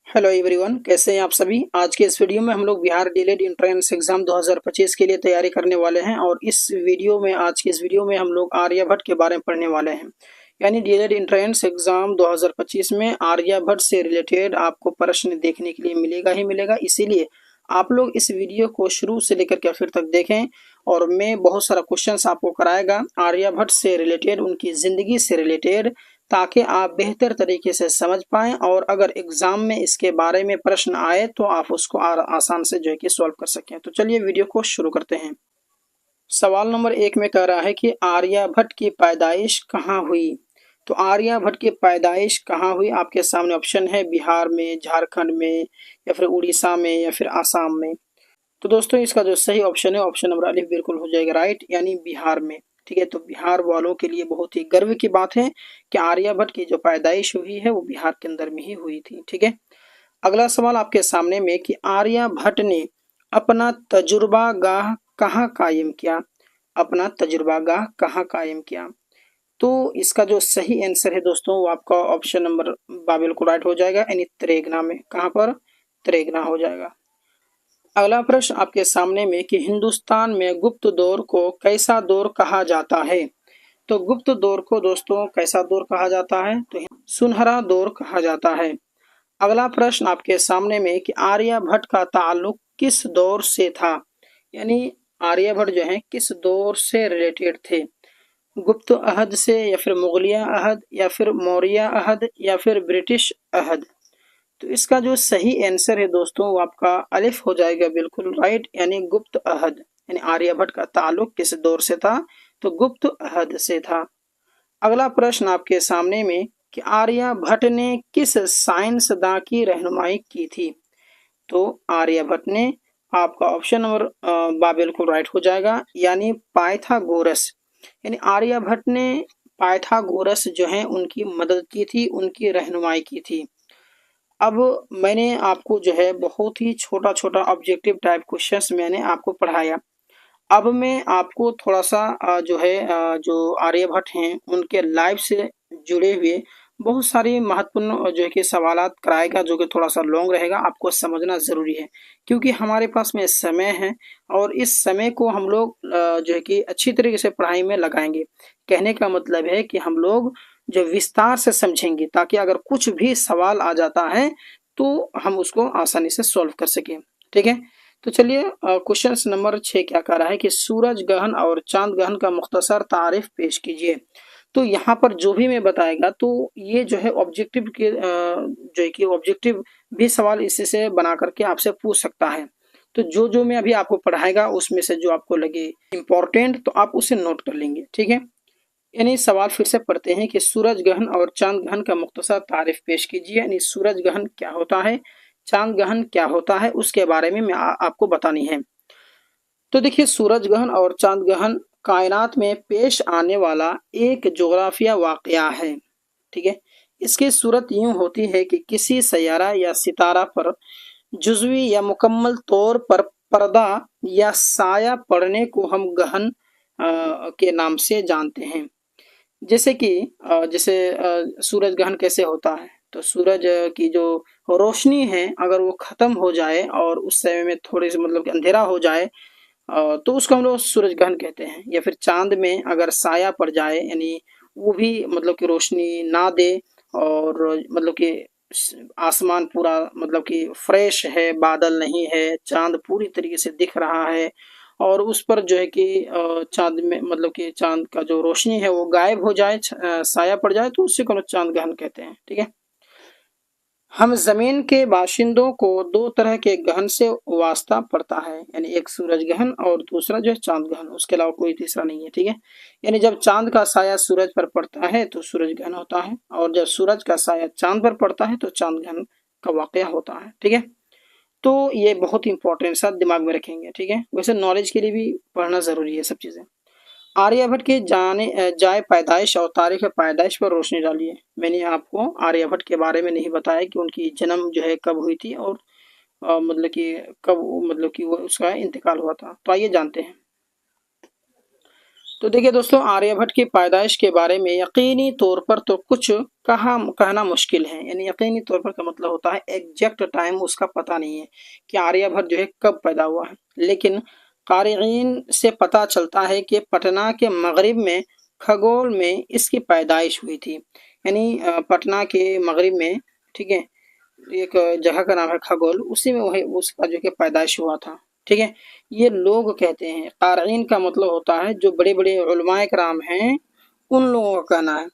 Hello everyone, कैसे हैं आप सभी। आज के इस वीडियो में हम लोग बिहार डीएलएड एंट्रेंस एग्जाम 2025 के लिए तैयारी करने वाले हैं। और आज के इस वीडियो में हम लोग आर्यभट्ट के बारे में पढ़ने वाले हैं। यानी डीएलएड एंट्रेंस एग्जाम 2025 में आर्यभट्ट से रिलेटेड आपको प्रश्न देखने के लिए मिलेगा ही मिलेगा। इसीलिए आप लोग इस वीडियो को शुरू से लेकर के आखिर तक देखें। और मैं बहुत सारा क्वेश्चंस आपको कराएगा आर्यभट्ट से रिलेटेड, उनकी ज़िंदगी से रिलेटेड, ताकि आप बेहतर तरीके से समझ पाएं। और अगर एग्जाम में इसके बारे में प्रश्न आए तो आप उसको आसान से जो है कि सॉल्व कर सकें। तो चलिए वीडियो को शुरू करते हैं। सवाल नंबर 1 में कह रहा है कि आर्यभट्ट की पैदाइश कहाँ हुई। तो आर्यभट्ट की पैदाइश कहाँ हुई, आपके सामने ऑप्शन है बिहार में, झारखंड में, या फिर उड़ीसा में, या फिर आसाम में। तो दोस्तों इसका जो सही ऑप्शन है ऑप्शन नंबर अलिफ बिल्कुल हो जाएगा राइट, यानी बिहार में। ठीक है, तो बिहार वालों के लिए बहुत ही गर्व की बात है कि आर्यभट्ट की जो पैदाइश हुई है वो बिहार के अंदर में ही हुई थी। ठीक है, अगला सवाल आपके सामने में कि आर्यभट्ट ने अपना तजुर्बा गाह कहाँ कायम किया। अपना तजुर्बा गाह कहाँ कायम किया। तो इसका जो सही आंसर है दोस्तों वो आपका ऑप्शन नंबर बाबिल को राइट हो जाएगा, यानी त्रेगना में। कहाँ पर? त्रेगना हो जाएगा। अगला प्रश्न आपके सामने में कि हिंदुस्तान में गुप्त दौर को कैसा दौर कहा जाता है। तो गुप्त दौर को दोस्तों कैसा दौर कहा जाता है, तो सुनहरा दौर कहा जाता है। अगला प्रश्न आपके सामने में कि आर्यभट्ट का ताल्लुक किस दौर से था। यानी आर्यभट्ट जो है किस दौर से रिलेटेड थे, गुप्त अहद से, या फिर मुगलिया अहद, या फिर मौर्य अहद, या फिर ब्रिटिश अहद। तो इसका जो सही आंसर है दोस्तों वो आपका अलिफ हो जाएगा बिल्कुल राइट, यानी गुप्त अहद। यानी आर्यभट्ट का ताल्लुक किस दौर से था, तो गुप्त अहद से था। अगला प्रश्न आपके सामने में कि आर्यभट्ट ने किस साइंसदां की रहनुमाई की थी। तो आर्यभट्ट ने, आपका ऑप्शन नंबर बा बिल्कुल राइट हो जाएगा, यानी पाइथागोरस। यानी आर्यभट्ट ने पाइथागोरस जो है उनकी मदद की थी, उनकी रहनुमाई की थी। अब मैंने आपको जो है बहुत ही छोटा छोटा ऑब्जेक्टिव टाइप क्वेश्चंस मैंने आपको पढ़ाया। अब मैं आपको थोड़ा सा जो है जो आर्यभट्ट हैं उनके लाइफ से जुड़े हुए बहुत सारी महत्वपूर्ण जो है कि सवालात कराएगा, जो कि थोड़ा सा लॉन्ग रहेगा, आपको समझना ज़रूरी है। क्योंकि हमारे पास में समय है और इस समय को हम लोग जो है कि अच्छी तरीके से पढ़ाई में लगाएंगे। कहने का मतलब है कि हम लोग जो विस्तार से समझेंगे, ताकि अगर कुछ भी सवाल आ जाता है तो हम उसको आसानी से सॉल्व कर सकें। ठीक है, तो चलिए क्वेश्चन नंबर 6 क्या कह रहा है कि सूरज ग्रहण और चांद ग्रहण का मुख्तसर तारीफ पेश कीजिए। तो यहाँ पर जो भी मैं बताएगा तो ये जो है ऑब्जेक्टिव के जो है कि ऑब्जेक्टिव भी सवाल इसी से बना करके आपसे पूछ सकता है। तो जो जो मैं अभी आपको पढ़ाएगा उसमें से जो आपको लगे इम्पोर्टेंट तो आप उसे नोट कर लेंगे। ठीक है, यानी सवाल फिर से पढ़ते हैं कि सूरज ग्रहण और चांद ग्रहण का मुख्तसर तारीफ पेश कीजिए। यानी सूरज ग्रहण क्या होता है, चांद ग्रहण क्या होता है, उसके बारे में मैं आपको बतानी है। तो देखिए, सूरज ग्रहण और चांद ग्रहण कायनात में पेश आने वाला एक जोग्राफिया वाकया है। ठीक है, इसकी सूरत यूं होती है कि किसी सैयारा या सितारा पर जुज़वी या मुकम्मल तौर पर पर्दा या साया पड़ने को हम ग्रहण के नाम से जानते हैं। जैसे कि सूरज ग्रहण कैसे होता है, तो सूरज की जो रोशनी है अगर वो खत्म हो जाए और उस समय में थोड़ी सी मतलब कि अंधेरा हो जाए तो उसको हम लोग सूरज ग्रहण कहते हैं। या फिर चांद में अगर साया पड़ जाए, यानी वो भी मतलब कि रोशनी ना दे, और मतलब कि आसमान पूरा मतलब कि फ्रेश है, बादल नहीं है, चांद पूरी तरीके से दिख रहा है, और उस पर जो है कि चांद में मतलब कि चांद का जो रोशनी है वो गायब हो जाए, साया पड़ जाए, तो उसी को हम चांद ग्रहण कहते हैं। ठीक है, हम जमीन के बाशिंदों को दो तरह के ग्रहण से वास्ता पड़ता है, यानी एक सूरज ग्रहण और दूसरा जो है चांद ग्रहण, उसके अलावा कोई तीसरा नहीं है। ठीक है, यानी जब चांद का साया सूरज पर पड़ता है तो सूरज ग्रहण होता है, और जब सूरज का साया चांद पर पड़ता है तो चांद ग्रहण का वाकया होता है। ठीक है, तो ये बहुत इंपॉर्टेंट सा दिमाग में रखेंगे। ठीक है, वैसे नॉलेज के लिए भी पढ़ना जरूरी है सब चीजें। आर्यभट्ट के जाए पैदाइश और तारीख पैदाइश पर रोशनी डालिए। मैंने आपको आर्यभट्ट के बारे में नहीं बताया कि उनकी जन्म जो है कब हुई थी, और मतलब कि कब मतलब कि वो उसका इंतकाल हुआ था। तो आइए जानते हैं। तो देखिए दोस्तों, आर्यभट्ट की पैदाइश के बारे में यकीनी तौर पर तो कुछ कहना मुश्किल है। यानी यकीनी तौर पर का मतलब होता है एग्जैक्ट टाइम उसका पता नहीं है कि आर्यभट्ट जो है कब पैदा हुआ है। लेकिन क़ारिईन से पता चलता है कि पटना के मगरिब में खगोल में इसकी पैदाइश हुई थी। यानी पटना के मगरिब में, ठीक है, एक जगह का नाम है खगोल, उसी में वही उसका जो कि पैदाइश हुआ था। ठीक है, ये लोग कहते हैं। क़ारिईन का मतलब होता है जो बड़े बड़े उलमाए कराम हैं, उन लोगों का कहना है।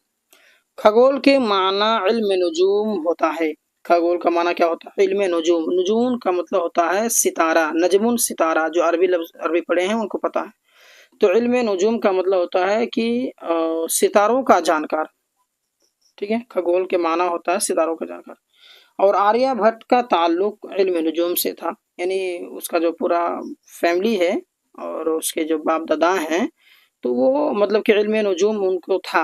खगोल के माना इल्म नुजूम होता है। खगोल का माना क्या होता है? इल्म नुजूम। नुजूम का मतलब होता है सितारा, नजमुन सितारा। जो अरबी लफ्ज अरबी पढ़े हैं उनको पता है। तो इल्म नुजूम का मतलब होता है कि सितारों का जानकार। ठीक है, खगोल के माना होता है सितारों का जानकार। और आर्यभट्ट का ताल्लुक इल्म नुजूम से था। यानी उसका जो पूरा फैमिली है और उसके जो बाप दादा हैं, तो वो मतलब कि इल्म नुजूम उनको था।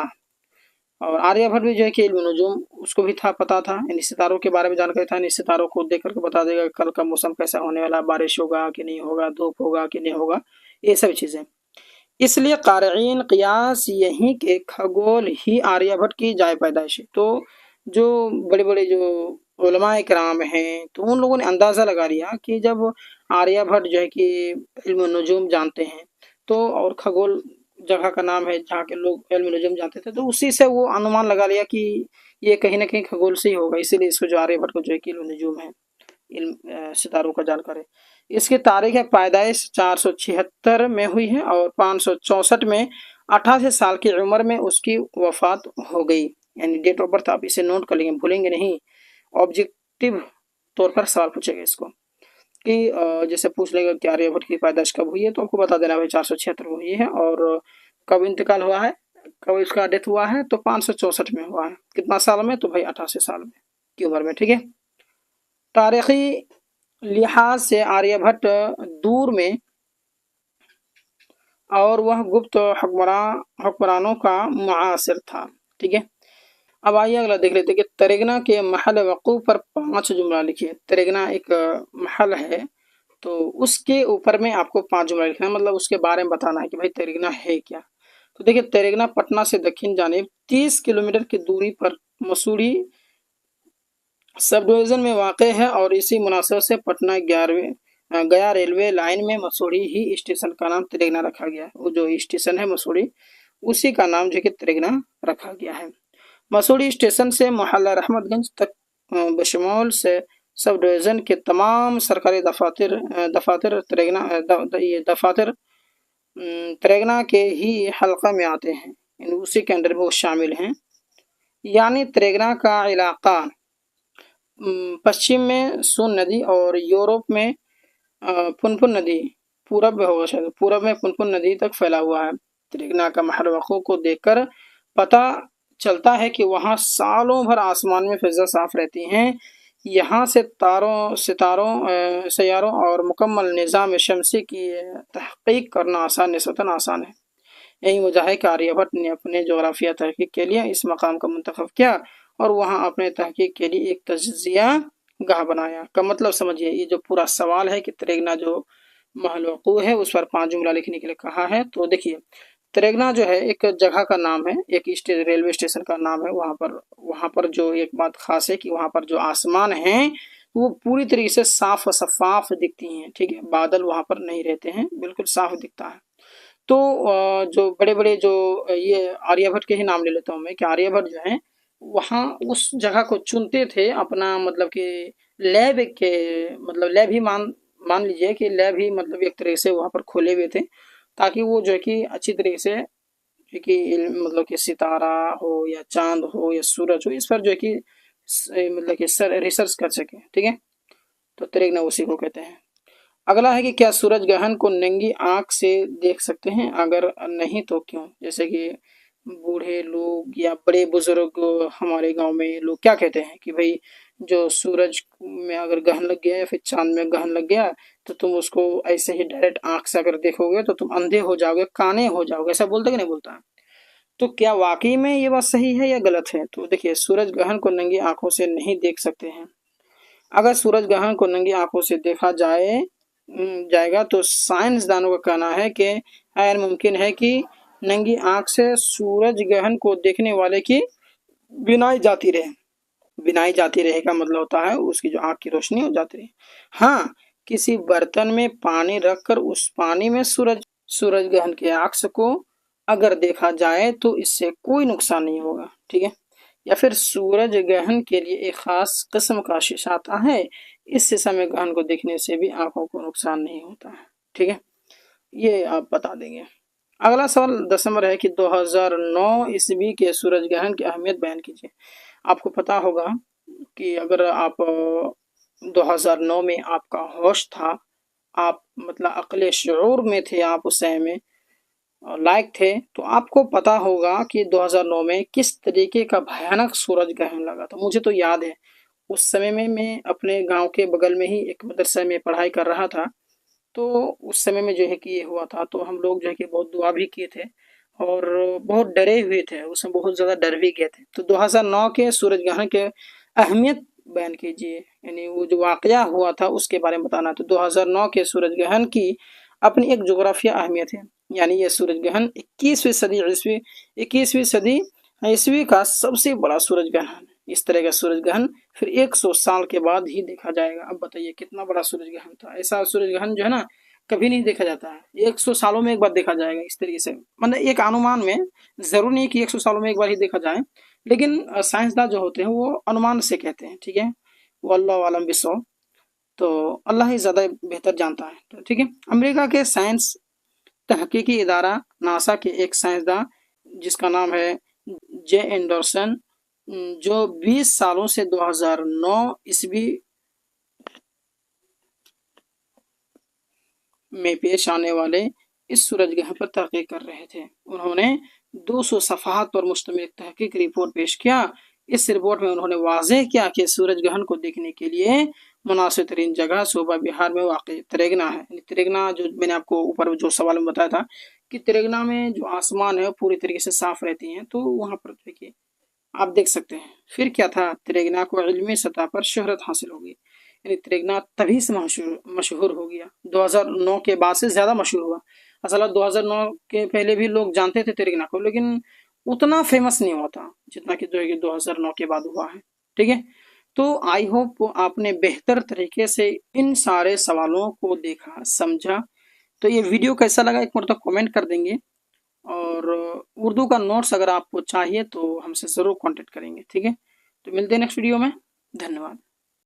और आर्यभट्ट भी जो है कि इल्म नुजूम उसको भी था, पता था। यानी सितारों के बारे में जानकारी था। यानी सितारों को देख करके बता देगा कल का मौसम कैसा होने वाला, बारिश होगा कि नहीं होगा, धूप होगा कि नहीं होगा, ये सब चीज़ें। इसलिए क़ारिईन क़ियास यहीं के खगोल ही आर्यभट्ट की जाए पैदाइश है। तो जो बड़े बड़े जो उलमाए किराम हैं, तो उन लोगों ने अंदाज़ा लगा लिया कि जब आर्यभट्ट जो है कि इल्म नुजूम जानते हैं, तो और खगोल जगह का नाम है जहाँ के लोग इल्म नुजूम जानते थे, तो उसी से वो अनुमान लगा लिया कि ये कहीं ना कहीं खगोल से ही होगा। इसीलिए इसको जो आर्यभट्ट को जो है कि इल्म नुजूम है, इल्म सितारों का जानकार है। इसकी तारीख है पैदाइश 476 में हुई है और 564 में 88 साल की उम्र में उसकी वफात हो गई। यानी डेट ऑफ बर्थ आप इसे नोट कर लेंगे, भूलेंगे नहीं। ऑब्जेक्टिव तौर पर सवाल पूछेगा इसको कि जैसे पूछ लेगा कि आर्यभट्ट की पैदाइश कब हुई है, तो आपको बता देना भाई 476 में हुई है। और कब इंतकाल हुआ है, कब इसका डेथ हुआ है, तो 564 में हुआ है। कितना साल में? तो भाई 88 साल में की उम्र में। ठीक है, तारीखी लिहाज से आर्यभट्ट दूर में और वह गुप्त हुक्मरानों का मुआसिर था। ठीक है, अब आइए अगला देख लेते हैं कि तरेगना के महल वक़ूफ़ पर 5 जुमला लिखिए। तरेगना एक महल है, तो उसके ऊपर में आपको 5 जुमला लिखना है, मतलब उसके बारे में बताना है कि भाई तरेगना है क्या। तो देखिए, तरेगना पटना से दक्षिण जानिब 30 किलोमीटर की दूरी पर मसूरी सब डिवीज़न में वाक़ है और इसी मुनासिबत से पटना 11वें गया रेलवे लाइन में मसूरी ही स्टेशन का नाम तरेगना रखा गया है। वो जो स्टेशन है मसूरी, उसी का नाम जो कि तरेगना रखा गया है। मसूरी स्टेशन से मोहल्ला रहमतगंज तक बशमूल से सब डिवीज़न के तमाम सरकारी दफातर तरेगना के ही हल्का में आते हैं। उसी के अंडर में वो शामिल हैं। यानी तरेगना का इलाका पश्चिम में सोन नदी और यूरोप में पुनपुन नदी, पूरब में होगा शायद, पूरब में पुनपुन नदी तक फैला हुआ है। तरेगना का महल वक़ूफ़ को देखकर पता चलता है कि वहाँ सालों भर आसमान में फ़िज़ा साफ रहती हैं। यहाँ से तारों सितारों सैयारों और मुकम्मल निज़ाम शमसी की तहक़ीक़ करना निस्बतन आसान है। यही वजह है कि आर्यभट्ट ने अपने जोग्राफिया तहक़ीक़ के लिए इस मकाम का मुंतखब किया और वहाँ अपने तहक़ीक़ के लिए एक तजिया गाह बनाया। का मतलब समझिए, ये जो पूरा सवाल है कि तरेगना जो महल वक़ूफ़ है उस पर 5 जुमला लिखने के लिए कहा है। तो देखिए, तरेगना जो है एक जगह का नाम है, एक रेलवे स्टेशन का नाम है। वहाँ पर जो एक बात ख़ास है कि वहाँ पर जो आसमान है वो पूरी तरीके से साफ और शफाफ दिखती हैं। ठीक है, बादल वहाँ पर नहीं रहते हैं, बिल्कुल साफ दिखता है। तो जो बड़े बड़े जो ये आर्यभट्ट के ही नाम ले लेता हूँ मैं कि आर्यभट्ट जो है वहाँ उस जगह को चुनते थे अपना, मतलब कि लैब के, मतलब लैब ही मान लीजिए कि लैब ही मतलब एक तरह से वहाँ पर खोले हुए थे, ताकि वो जो है कि अच्छी तरीके से जो कि मतलब कि सितारा हो या चांद हो या सूरज हो, इस पर जो है कि मतलब कि रिसर्च कर सके। ठीक है, तो तरेगना उसी को कहते हैं। अगला है कि क्या सूरज ग्रहण को नंगी आंख से देख सकते हैं, अगर नहीं तो क्यों? जैसे कि बूढ़े लोग या बड़े बुजुर्ग हमारे गांव में लोग क्या कहते हैं कि भाई जो सूरज में अगर ग्रहण लग गया या फिर चांद में ग्रहण लग गया, तो तुम उसको ऐसे ही डायरेक्ट आंख से अगर देखोगे तो तुम अंधे हो जाओगे, काने हो जाओगे। ऐसा बोलते कि नहीं बोलता है? तो क्या वाकई में ये बात सही है या गलत है? तो देखिए, सूरज ग्रहण को नंगी आंखों से नहीं देख सकते हैं। अगर सूरज ग्रहण को नंगी आंखों से देखा जाएगा तो साइंसदानों का कहना है कि गैर मुमकिन है कि नंगी आंख से सूरज ग्रहण को देखने वाले की बिनाई जाती रहे। बिनाई जाती रहे का मतलब होता है उसकी जो आंख की रोशनी हो जाती रहे। हाँ, किसी बर्तन में पानी रखकर उस पानी में सूरज ग्रहण के अक्स को अगर देखा जाए तो इससे कोई नुकसान नहीं होगा, ठीक है। या फिर सूरज ग्रहण के लिए एक खास किस्म का शीशा आता है, इस शीशा में ग्रहण को देखने से भी आंखों को नुकसान नहीं होता है, ठीक है। ये आप बता देंगे। अगला सवाल 10 नंबर है कि 2009 ईस्वी के सूरज ग्रहण की अहमियत बयान कीजिए। आपको पता होगा कि अगर आप 2009 में आपका होश था, आप मतलब अक्ले शऊर में थे, आप उस समय में लायक थे, तो आपको पता होगा कि 2009 में किस तरीके का भयानक सूरज ग्रहण लगा था। मुझे तो याद है उस समय में मैं अपने गांव के बगल में ही एक मदरसे में पढ़ाई कर रहा था। तो उस समय में जो है कि ये हुआ था, तो हम लोग जो है कि बहुत दुआ भी किए थे और बहुत डरे हुए थे, उसमें बहुत ज़्यादा डर भी गए थे। तो 2009 के सूरज ग्रहण के अहमियत बयान कीजिए, यानी वो जो वाकया हुआ था उसके बारे में बताना। तो 2009 के सूरज ग्रहण की अपनी एक जोग्राफिया अहमियत है, यानी ये सूरज ग्रहण 21वीं सदी ईस्वी का सबसे बड़ा सूरज ग्रहण है। इस तरह का सूरज ग्रहण फिर 100 साल के बाद ही देखा जाएगा। अब बताइए कितना बड़ा सूरज ग्रहण था। ऐसा सूरज ग्रहण जो है ना कभी नहीं देखा जाता है, 100 सालों में एक बार देखा जाएगा इस तरीके से। मतलब एक अनुमान में, जरूर नहीं कि 100 सालों में एक बार ही देखा जाए, लेकिन साइंसदान जो होते हैं वो अनुमान से कहते हैं, ठीक है। वो अल्लाह आलम बिस्व, तो अल्लाह ही ज़्यादा बेहतर जानता है, तो ठीक है। अमेरिका के साइंस तहकीकी इदारा नासा के एक साइंसदान जिसका नाम है जे एंडरसन, जो 20 सालों से 2009 ईस्वी में पेश आने वाले इस सूरज ग्रहण पर तहकीक कर रहे थे। उन्होंने 200 सफ़हात पर मुश्तमिल एक तहकीक रिपोर्ट पेश किया। इस रिपोर्ट में उन्होंने वाज़ेह किया कि सूरज ग्रहण को देखने के लिए मुनासिब तरीन जगह सूबा बिहार में वाक़ई त्रिगना है। त्रिगना जो मैंने आपको ऊपर जो सवाल में बताया था कि त्रिगना में जो आसमान है वो पूरी तरीके से साफ रहती है, तो वहाँ पर देखिए आप देख सकते हैं। फिर क्या था, त्रिगना को इल्मी सतह पर शोहरत हासिल होगी, यानी त्रिगना तभी से मशहूर हो गया, 2009 के बाद से ज़्यादा मशहूर हुआ। असल 2009 के पहले भी लोग जानते थे त्रिगना को, लेकिन उतना फेमस नहीं हुआ था जितना कि जो है कि 2009 के बाद हुआ है, ठीक है। तो आई होप आपने बेहतर तरीके से इन सारे सवालों को देखा, समझा। तो ये वीडियो कैसा लगा एक मतलब कमेंट कर देंगे, और उर्दू का नोट्स अगर आपको चाहिए तो हमसे ज़रूर कांटेक्ट करेंगे, ठीक है। तो मिलते हैं नेक्स्ट वीडियो में। धन्यवाद।